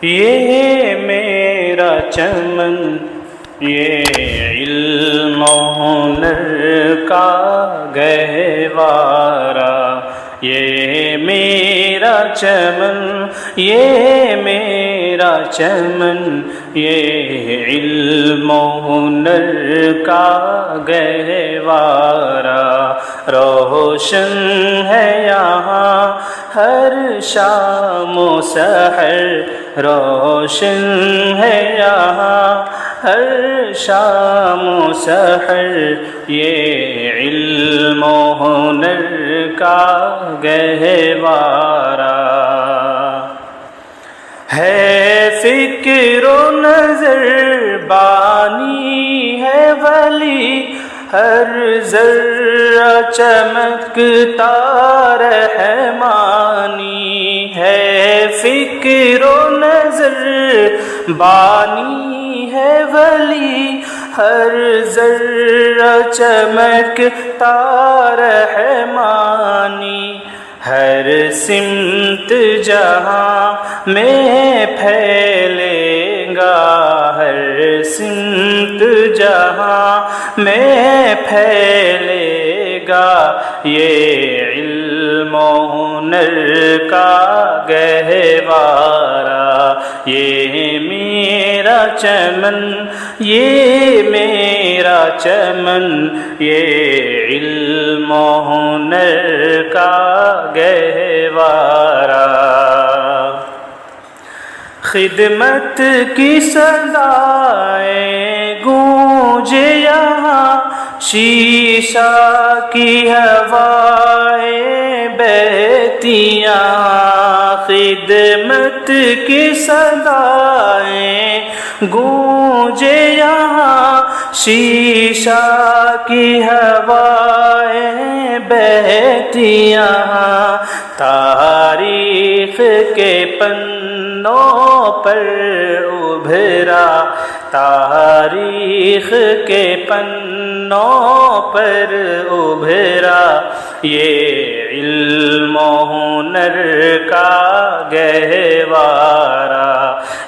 یہ میرا چمن یہ علم و ہنر کا گہوارہ، یہ میرا چمن یہ میرا چمن یہ علم و ہنر کا گہوارہ، روشن ہے یہاں ہر شام و سحر، روشن ہے یہاں ہر شام و سحر، یہ علم و ہنر کا گہوارہ ہے، فکر و نظر بانی ہے ولی، ہر ذرہ چمکتا رحمانی ہے، فکر و نظر بانی ہے ولی، ہر ذرہ چمکتا رحمانی، ہر سمت جہاں میں پھیلے گا، ہر سمت جہاں میں پھیلے گا، یہ علم و ہنر کا گہوارہ، یہ میرا چمن یہ میرا چمن یہ علم و ہنر کا گہوارہ، خدمت کی صدائیں گونجے یہاں، شیشہ کی ہوائیں بہتی یہاں، خدمت کی صدائیں گونجے یہاں، شیشہ کی ہوائیں بہتی یہاں، تاریخ کے پنوں پر ابھرا، تاریخ کے پنوں پر ابھرا، یہ علم و ہنر کا گہوارہ،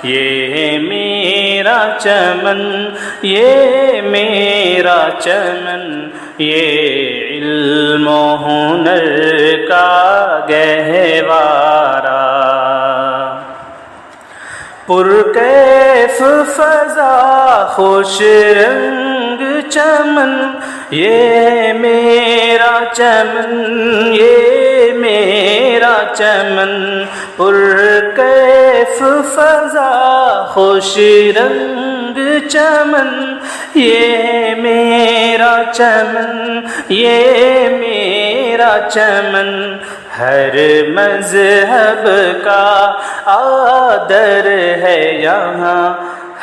یہ میرا چمن یہ میرا چمن یہ علم و ہنر کا گہوارہ، پرکیف فضا خوش رنگ چمن یہ میرا چمن یہ میرا چمن، پرکیف فضا خوش رنگ چمن یہ میرا چمن یہ میرا چمن، ہر مذہب کا آدر ہے یہاں،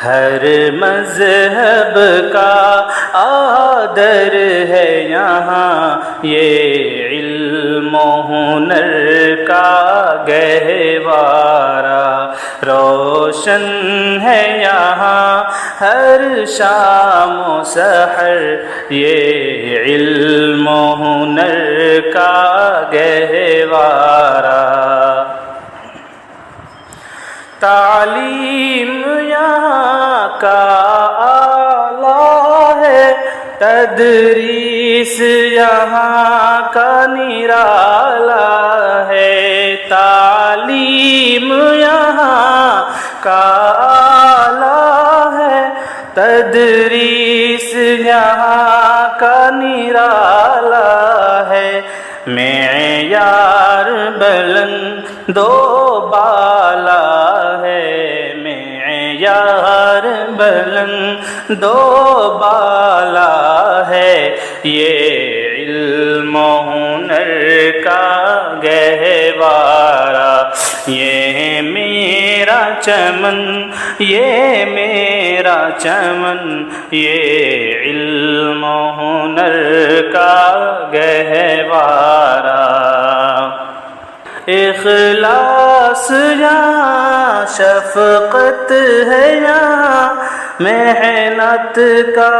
ہر مذہب کا آدر ہے یہاں، یہ علم و ہنر کا گہوارہ، روشن ہے یہاں ہر شام و سحر، یہ علم و ہنر کا گہوارہ، تعلیم یہاں کا اعلیٰ ہے، تدریس یہاں کا نرالا ہے، تعلیم یہاں کا اعلیٰ ہے، تدریس یہاں کا نرالا ہے، معیار بلند و بالا ہے، معیار بلند و بالا ہے، یہ علم و ہنر کا گہوارہ، یہ میرا چمن یہ میرا چمن یہ علم و ہنر کا گہوارہ، اخلاص یہاں شفقت ہے یہاں، محنت کا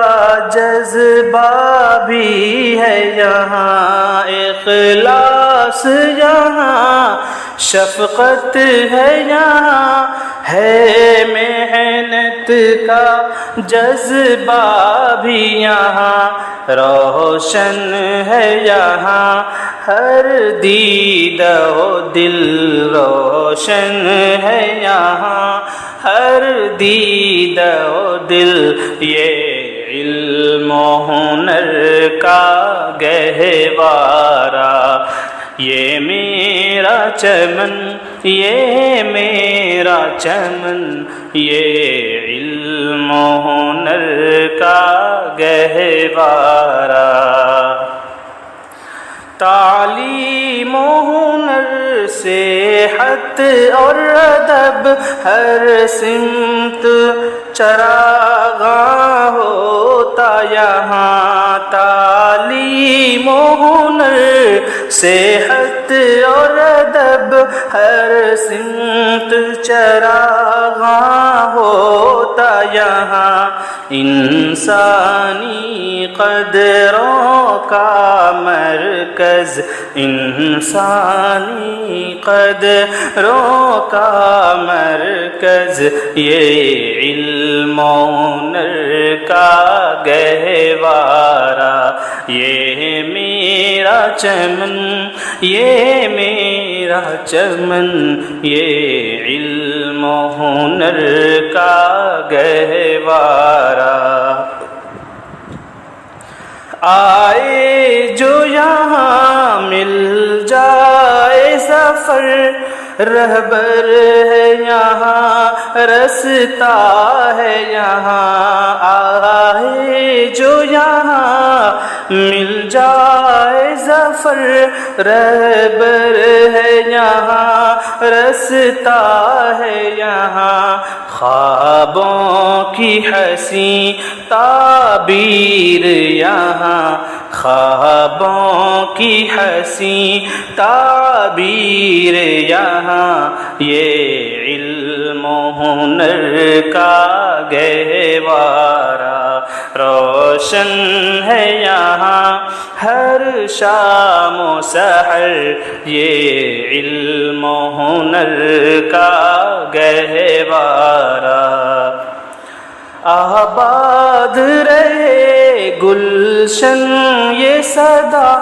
جذبہ بھی ہے یہاں، اخلاص یہاں شفقت ہے یہاں، ہے محنت کا جذبہ بھی یہاں روشن ہے یہاں ہر دیدہ و دل روشن ہے یہاں ہر دیدہ و دل یہ علم و ہنر کا گہوارہ یہ میرا چمن یہ میرا چمن یہ علم و ہنر کا گہوارہ تعلیم و ہنر صحت اور ادب ہر سمت چراغاں ہوتا یہاں تعلیم و ہنر صحت اور ادب ہر سمت چراغاں ہوتا یہاں انسانی قدروں کا مرکز انسانی قدروں کا مرکز یہ علم و ہنر کا گہوارہ یہ میرا چمن یہ میرا چمن یہ علم و ہنر کا گہوارہ آئے جو یہاں مل جائے سفر رہبر ہے یہاں رستہ ہے یہاں آئے جو یہاں مل جائے ظفر رہبر ہے یہاں رستہ ہے یہاں خوابوں کی حسین تعبیر یہاں خوابوں کی حسین تعبیر یہاں یہ علم و ہنر کا گہوارہ روشن ہے یہاں ہر شام و سحر یہ علم و ہنر کا گہوارہ آباد رہے گلشن یہ صدا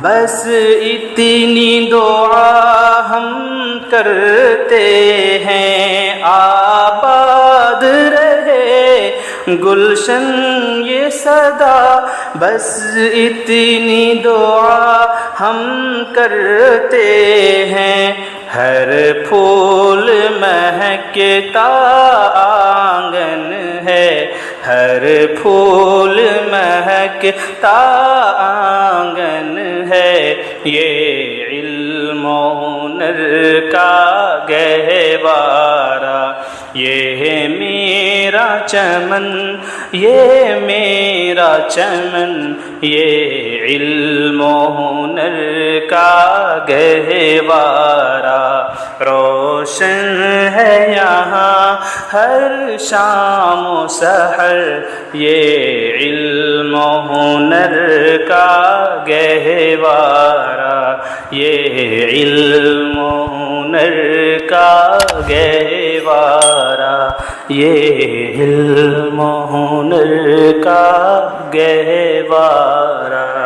بس اتنی دعا ہم کرتے ہیں آباد رہے گلشن یہ صدا بس اتنی دعا ہم کرتے ہیں ہر پھول مہکتا آنگن ہے ہر پھول مہکتا آنگن ہے یہ علم و ہنر کا گہوارہ یہ میرا چمن یہ میرا چمن یہ علم و ہنر کا گہوارہ روشن ہے یہاں ہر شام و سحر یہ علم و ہنر کا گہوارہ یہ علم و ہنر کا گہوارہ یہ علم و ہنر کا گہوارہ